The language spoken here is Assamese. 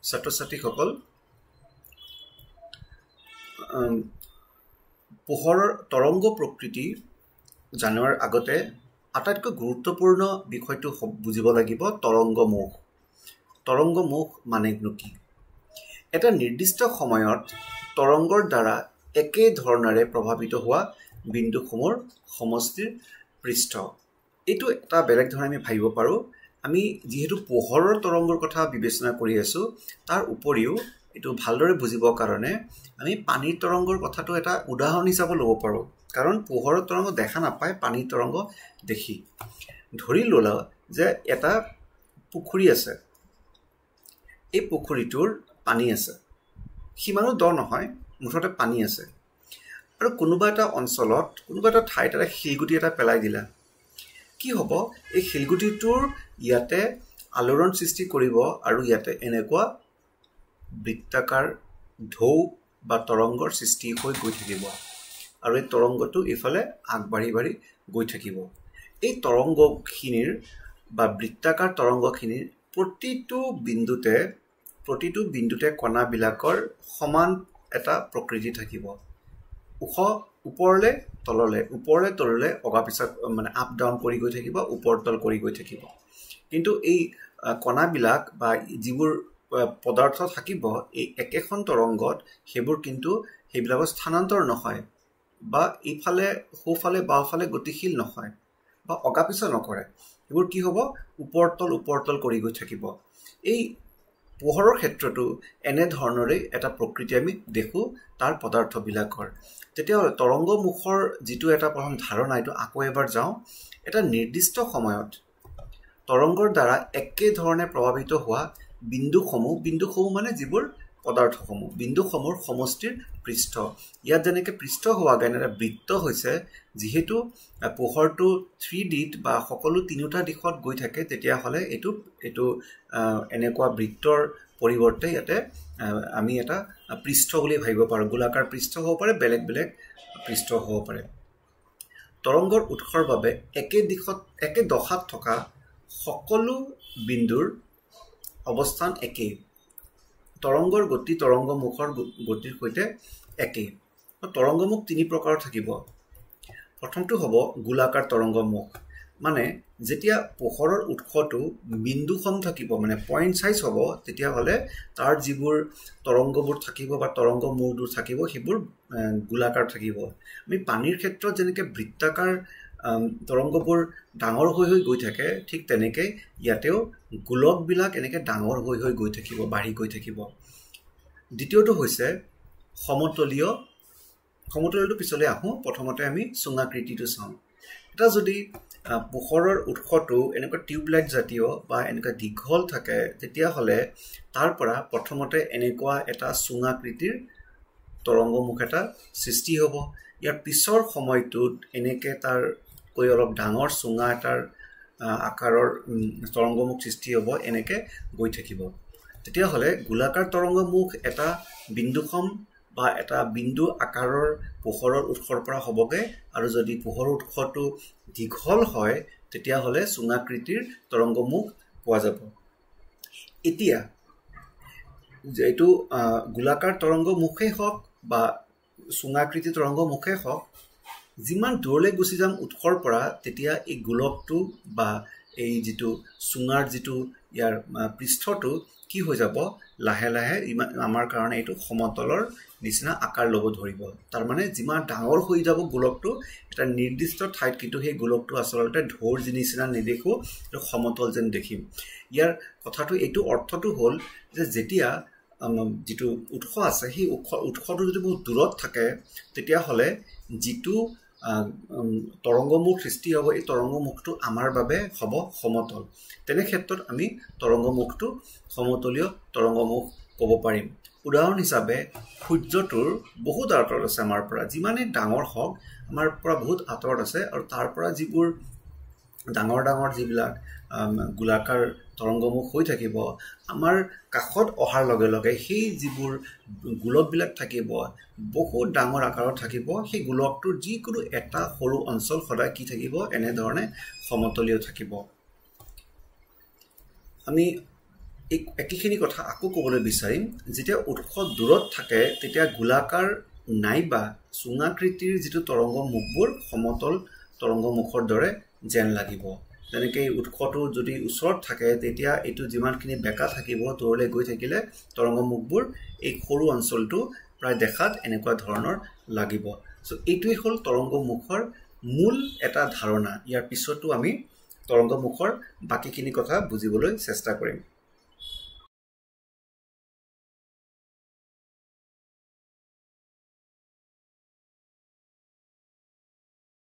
ছাত্ৰ-ছাত্ৰীসকল পোহৰৰ তৰংগ প্ৰকৃতি জানাৰ আগতে আটাইতকৈ গুৰুত্বপূৰ্ণ বিষয়টো বুজিব লাগিব তৰংগমুখ। তৰংগমুখ মানে কি? এটা নিৰ্দিষ্ট সময়ত তৰংগৰ দ্বাৰা একে ধৰণৰে প্ৰভাৱিত হোৱা বিন্দুসমূহৰ সমষ্টিৰ পৃষ্ঠ। এইটো এটা বেলেগ ধৰণে আমি ভাবিব পাৰোঁ। আমি যেহেতু পোহৰৰ তৰংগৰ কথা বিবেচনা কৰি আছোঁ, তাৰ উপৰিও এইটো ভালদৰে বুজিবৰ কাৰণে আমি পানীৰ তৰংগৰ কথাটো এটা উদাহৰণ হিচাপে ল'ব পাৰোঁ। কাৰণ পোহৰৰ তৰংগ দেখা নাপায়, পানীৰ তৰংগ দেখি। ধৰি ল'লা যে এটা পুখুৰী আছে, এই পুখুৰীটোৰ পানী আছে, সিমানো দ নহয়, মুঠতে পানী আছে। আৰু কোনোবা এটা অঞ্চলত, কোনোবা এটা ঠাইত এটা শিলগুটি এটা পেলাই দিলা, কি হ'ব? এই শিলগুটিটোৰ ইয়াতে আলোড়ন সৃষ্টি কৰিব আৰু ইয়াতে এনেকুৱা বৃত্তাকাৰ ঢৌ বা তৰংগৰ সৃষ্টি হৈ গৈ থাকিব আৰু এই তৰংগটো ইফালে আগবাঢ়ি গৈ থাকিব। এই তৰংগখিনিৰ বা বৃত্তাকাৰ তৰংগখিনিৰ প্ৰতিটো বিন্দুতে কণাবিলাকৰ সমান এটা প্ৰকৃতি থাকিব। ওপৰলৈ তললৈ অগা পিছা মানে আপ ডাউন কৰি গৈ থাকিব, ওপৰ তল কৰি গৈ থাকিব। কিন্তু এই কণাবিলাক বা যিবোৰ পদাৰ্থ থাকিব এই একেখন তৰংগত, সেইবিলাকৰ স্থানান্তৰ নহয় বা ইফালে সোঁফালে বাওঁফালে গতিশীল নহয় বা অগা পিছা নকৰে। সেইবোৰ কি হ'ব? ওপৰ তল কৰি গৈ থাকিব। এই পোহৰৰ ক্ষেত্ৰতো এনেধৰণৰে এটা প্ৰকৃতি আমি দেখোঁ তাৰ পদাৰ্থবিলাকৰ। তেতিয়াহ'লে তৰংগমুখৰ যিটো এটা প্ৰথম ধাৰণা, এইটো আকৌ এবাৰ যাওঁ। এটা নিৰ্দিষ্ট সময়ত তৰংগৰ দ্বাৰা একেধৰণে প্ৰভাৱিত হোৱা বিন্দুসমূহ মানে যিবোৰ পদাৰ্থসমূহ, বিন্দুসমূহৰ সমষ্টিৰ পৃষ্ঠ। ইয়াত যেনেকৈ পৃষ্ঠ হোৱাকৈ এটা বৃত্ত হৈছে, যিহেতু পোহৰটো 3Dত বা সকলো তিনিওটা দিশত গৈ থাকে, তেতিয়াহ'লে এইটো এনেকুৱা বৃত্তৰ পৰিৱৰ্তে ইয়াতে আমি এটা পৃষ্ঠ বুলি ভাবিব পাৰোঁ। গোলাকাৰ পৃষ্ঠ হ'ব পাৰে, বেলেগ পৃষ্ঠ হ'ব পাৰে। তৰংগৰ উৎসৰ বাবে একে দশাত থকা সকলো বিন্দুৰ অৱস্থান একেই। তৰংগৰ গতি তৰংগমুখৰ গতিৰ সৈতে একেই। তৰংগমুখ তিনি প্ৰকাৰৰ থাকিব। প্ৰথমটো হ'ব গোলাকাৰ তৰংগমুখ। মানে যেতিয়া পোহৰৰ উৎসটো বিন্দুখন থাকিব, মানে পইণ্ট চাইজ হ'ব, তেতিয়াহ'লে তাৰ যিবোৰ তৰংগবোৰ থাকিব বা তৰংগ মূৰবোৰ থাকিব, সেইবোৰ গোলাকাৰ থাকিব। আমি পানীৰ ক্ষেত্ৰত যেনেকৈ বৃত্তাকাৰ তৰংগবোৰ ডাঙৰ হৈ গৈ থাকে, ঠিক তেনেকৈ ইয়াতেও গোলকবিলাক এনেকৈ ডাঙৰ হৈ গৈ থাকিব, বাঢ়ি গৈ থাকিব। দ্বিতীয়টো হৈছে সমতলীয়টো পিছলৈ আহোঁ। প্ৰথমতে আমি চুঙাকৃতিটো চাওঁ। এটা যদি পোহৰৰ উৎসটো এনেকুৱা টিউবলাইট জাতীয় বা এনেকুৱা দীঘল থাকে, তেতিয়াহ'লে তাৰ পৰা প্ৰথমতে এনেকুৱা এটা চুঙাকৃতিৰ তৰংগমুখ এটা সৃষ্টি হ'ব। ইয়াৰ পিছৰ সময়টোত এনেকৈ তাৰকৈ অলপ ডাঙৰ চুঙা এটাৰ আকাৰৰ তৰংগমুখ সৃষ্টি হ'ব, এনেকৈ গৈ থাকিব। তেতিয়াহ'লে গোলাকাৰ তৰংগমুখ এটা বিন্দুখন বা এটা বিন্দু আকাৰৰ পোহৰৰ উৎসৰ পৰা হ'বগৈ। আৰু যদি পোহৰৰ উৎসটো দীঘল হয়, তেতিয়াহ'লে চুঙাকৃতিৰ তৰংগমুখ পোৱা যাব। এতিয়া এইটো গোলাকাৰ তৰংগমুখেই হওক বা চুঙাকৃতি তৰংগমুখেই হওক, যিমান দূৰলৈ গুচি যাম উৎসৰ পৰা, তেতিয়া এই গোলকটো বা এই যিটো চুঙাৰ যিটো ইয়াৰ পৃষ্ঠটো কি হৈ যাব? লাহে লাহে আমাৰ কাৰণে এইটো সমতলৰ নিচিনা আকাৰ ল'ব ধৰিব। তাৰমানে যিমান ডাঙৰ হৈ যাব গোলকটো এটা নিৰ্দিষ্ট ঠাইত, কিন্তু সেই গোলকটো আচলতে ঢৌৰ নিচিনা নেদেখোঁ, এইটো সমতল যেন দেখিম। ইয়াৰ কথাটো এইটো অৰ্থটো হ'ল যে যেতিয়া যিটো উৎস আছে, সেই উৎসটো যদি বহুত দূৰত থাকে, তেতিয়াহ'লে যিটো তৰংগমুখ সৃষ্টি হ'ব, এই তৰংগমুখটো আমাৰ বাবে হ'ব সমতল। তেনে ক্ষেত্ৰত আমি তৰংগমুখটো সমতলীয় তৰংগমুখ ক'ব পাৰিম। উদাহৰণ হিচাপে সূৰ্যটোৰ বহুত আঁতৰত আছে আমাৰ পৰা, যিমানেই ডাঙৰ হওক আমাৰ পৰা বহুত আঁতৰত আছে, আৰু তাৰ পৰা যিবোৰ ডাঙৰ যিবিলাক গোলাকাৰ তৰংগমুখ হৈ থাকিব, আমাৰ কাষত অহাৰ লগে লগে সেই যিবোৰ গোলকবিলাক থাকিব, বহুত ডাঙৰ আকাৰত থাকিব। সেই গোলকটোৰ যিকোনো এটা সৰু অঞ্চল সদায় কি থাকিব? এনেধৰণে সমতলীয় থাকিব। আমি এই একেখিনি কথা আকৌ ক'বলৈ বিচাৰিম যেতিয়া উৎস দূৰত থাকে তেতিয়া গোলাকাৰ নাইবা চুঙাকৃতিৰ যিটো তৰংগ মুখবোৰ সমতল তৰংগ মুখৰ দৰে যেন লাগিব যেনেকৈ উৎসটো যদি ওচৰত থাকে তেতিয়া এইটো যিমানখিনি বেকা থাকিব দূৰলৈ গৈ থাকিলে তৰংগ মুখবোৰ এই সৰু অঞ্চলটো প্ৰায় দেখাত এনেকুৱা ধৰণৰ লাগিব সো এইটোই হ'ল তৰংগ মুখৰ মূল এটা ধাৰণা ইয়াৰ পিছতো আমি তৰংগ মুখৰ বাকিখিনি কথা বুজিবলৈ চেষ্টা কৰিম